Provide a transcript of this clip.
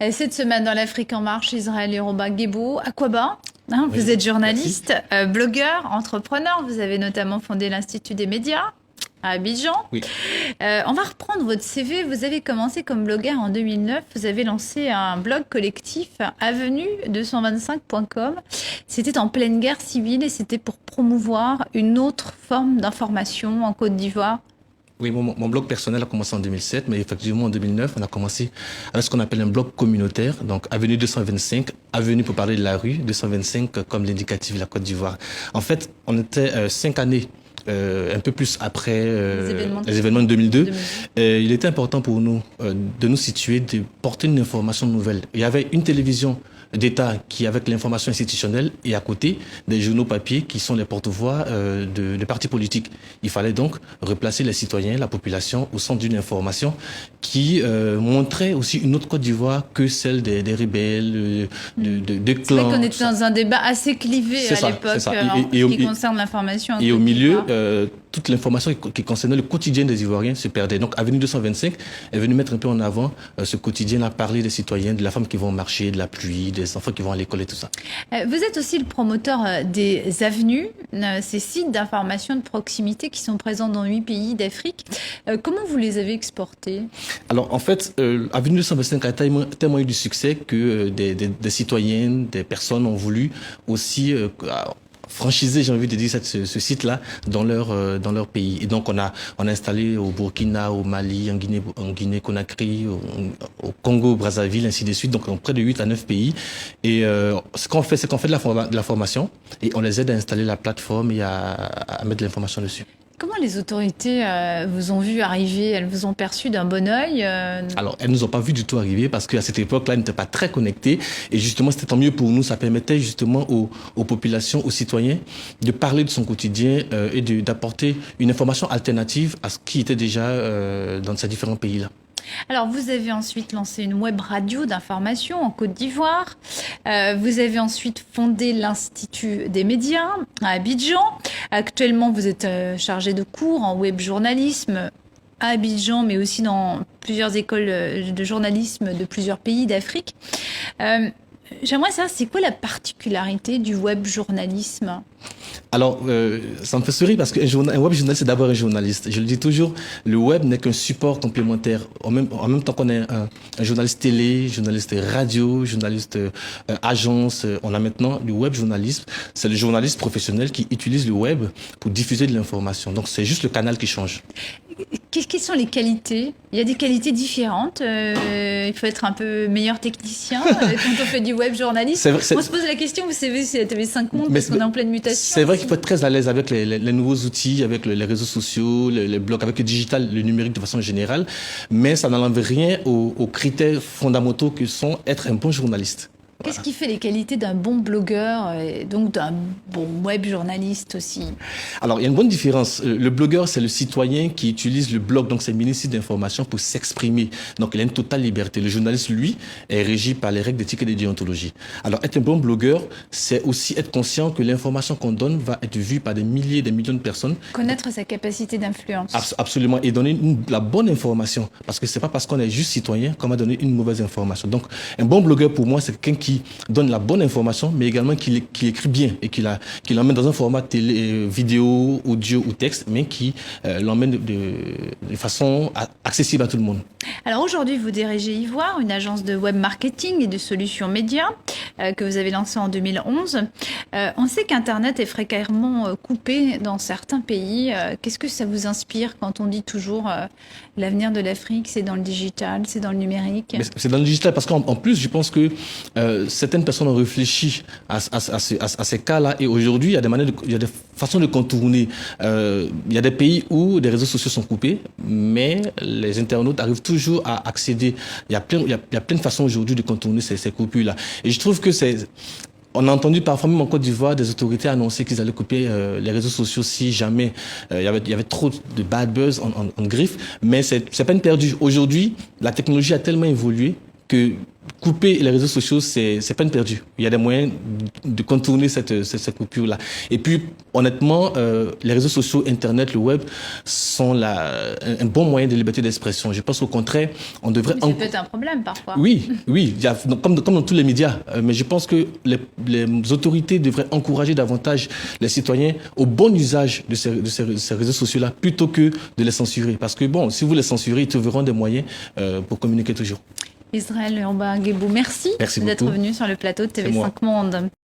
Cette semaine dans l'Afrique en marche, Israël Yoruba Gebo, Akwaba. Vous êtes journaliste, blogueur, entrepreneur. Vous avez notamment fondé l'Institut des médias à Abidjan. Oui. On va reprendre votre CV. Vous avez commencé comme blogueur en 2009. Vous avez lancé un blog collectif, avenue225.com. C'était en pleine guerre civile et c'était pour promouvoir une autre forme d'information en Côte d'Ivoire. Oui, mon blog personnel a commencé en 2007, mais effectivement en 2009, on a commencé avec ce qu'on appelle un blog communautaire, donc Avenue 225, Avenue pour parler de la rue, 225 comme l'indicatif de la Côte d'Ivoire. En fait, on était 5 années, un peu plus après les événements de 2002. Il était important pour nous de nous situer, de porter une information nouvelle. Il y avait une télévision d'État qui avec l'information institutionnelle et à côté des journaux papier qui sont les porte-voix de partis politiques. Il fallait donc replacer les citoyens, la population au centre d'une information qui montrait aussi une autre Côte d'Ivoire que celle des rebelles, de clans. C'est vrai qu'on était dans un débat assez clivé à l'époque en ce qui concerne l'information. Et au milieu, toute l'information qui concernait le quotidien des Ivoiriens se perdait. Donc Avenue 225 est venu mettre un peu en avant ce quotidien, à parler des citoyens, de la femme qui vont marcher, de la pluie, des enfants qui vont à l'école et tout ça. Vous êtes aussi le promoteur des avenues, ces sites d'information de proximité qui sont présents dans 8 pays d'Afrique. Comment vous les avez exportés? Alors en fait, Avenue 225 a tellement eu du succès que des citoyens, des personnes ont voulu aussi franchiser, j'ai envie de dire, ce site-là dans leur pays. Et donc on a installé au Burkina, au Mali, en Guinée-Conakry, au Congo, Brazzaville, ainsi de suite. Donc près de 8 à 9 pays. Et ce qu'on fait, c'est qu'on fait de la formation et on les aide à installer la plateforme et à mettre de l'information dessus. Comment les autorités vous ont vu arriver? Elles vous ont perçu d'un bon œil? Alors, elles nous ont pas vu du tout arriver parce qu'à cette époque-là, elles n'étaient pas très connectées. Et justement, c'était tant mieux pour nous. Ça permettait justement aux populations, aux citoyens de parler de son quotidien et d'apporter une information alternative à ce qui était déjà dans ces différents pays-là. Alors, vous avez ensuite lancé une web radio d'information en Côte d'Ivoire. Vous avez ensuite fondé l'Institut des médias à Abidjan. Actuellement, vous êtes chargé de cours en web journalisme à Abidjan, mais aussi dans plusieurs écoles de journalisme de plusieurs pays d'Afrique. J'aimerais savoir, c'est quoi la particularité du web journalisme? Alors, ça me fait sourire parce qu'un web journaliste, c'est d'abord un journaliste. Je le dis toujours, le web n'est qu'un support complémentaire. En même temps qu'on est un journaliste télé, journaliste radio, journaliste agence, on a maintenant le web journalisme. C'est le journaliste professionnel qui utilise le web pour diffuser de l'information. Donc, c'est juste le canal qui change. Quelles sont les qualités? Il y a des qualités différentes. Il faut être un peu meilleur technicien quand on fait du web journalisme. On se pose la question, vous savez, c'est la TV5 Monde, parce qu'on est en pleine mutation. C'est vrai qu'il faut être très à l'aise avec les nouveaux outils, avec les réseaux sociaux, les blogs, avec le digital, le numérique de façon générale. Mais ça n'enlève rien aux critères fondamentaux que sont être un bon journaliste. Qu'est-ce qui fait les qualités d'un bon blogueur et donc d'un bon web journaliste aussi? Alors, il y a une bonne différence. Le blogueur, c'est le citoyen qui utilise le blog, donc c'est un mini-site d'information pour s'exprimer. Donc, il a une totale liberté. Le journaliste, lui, est régi par les règles d'éthique et de déontologie. Alors, être un bon blogueur, c'est aussi être conscient que l'information qu'on donne va être vue par des milliers, des millions de personnes. Connaître sa capacité d'influence. Absolument. Et donner la bonne information. Parce que c'est pas parce qu'on est juste citoyen qu'on va donner une mauvaise information. Donc, un bon blogueur, pour moi, c'est quelqu'un qui donne la bonne information, mais également qui écrit bien et qui l'emmène dans un format télé, vidéo, audio ou texte, mais qui l'emmène de façon accessible à tout le monde. Alors aujourd'hui, vous dirigez Ivoire, une agence de web marketing et de solutions médias que vous avez lancée en 2011. On sait qu'Internet est fréquemment coupé dans certains pays. Qu'est-ce que ça vous inspire quand on dit toujours l'avenir de l'Afrique, c'est dans le digital, c'est dans le numérique? C'est dans le digital parce qu'en plus, je pense que certaines personnes ont réfléchi à ces cas-là et aujourd'hui, il y a des façons de contourner. Il y a des pays où des réseaux sociaux sont coupés, mais les internautes arrivent toujours à accéder. Il y a plein de façons aujourd'hui de contourner ces coupures-là. Et je trouve que on a entendu parfois même en Côte d'Ivoire des autorités annoncer qu'ils allaient couper les réseaux sociaux si jamais il y avait trop de bad buzz en griffe, mais c'est peine perdue. Aujourd'hui, la technologie a tellement évolué que couper les réseaux sociaux, c'est peine perdue. Il y a des moyens de contourner cette coupure-là. Et puis, honnêtement, les réseaux sociaux, Internet, le web sont un bon moyen de liberté d'expression. Je pense au contraire, on devrait... Mais ça peut être un problème parfois. Oui, comme dans tous les médias. Mais je pense que les autorités devraient encourager davantage les citoyens au bon usage de ces réseaux sociaux-là plutôt que de les censurer. Parce que bon, si vous les censurez, ils trouveront des moyens pour communiquer toujours. Israël Urbain-Guébou, merci d'être venu sur le plateau de TV5 Monde.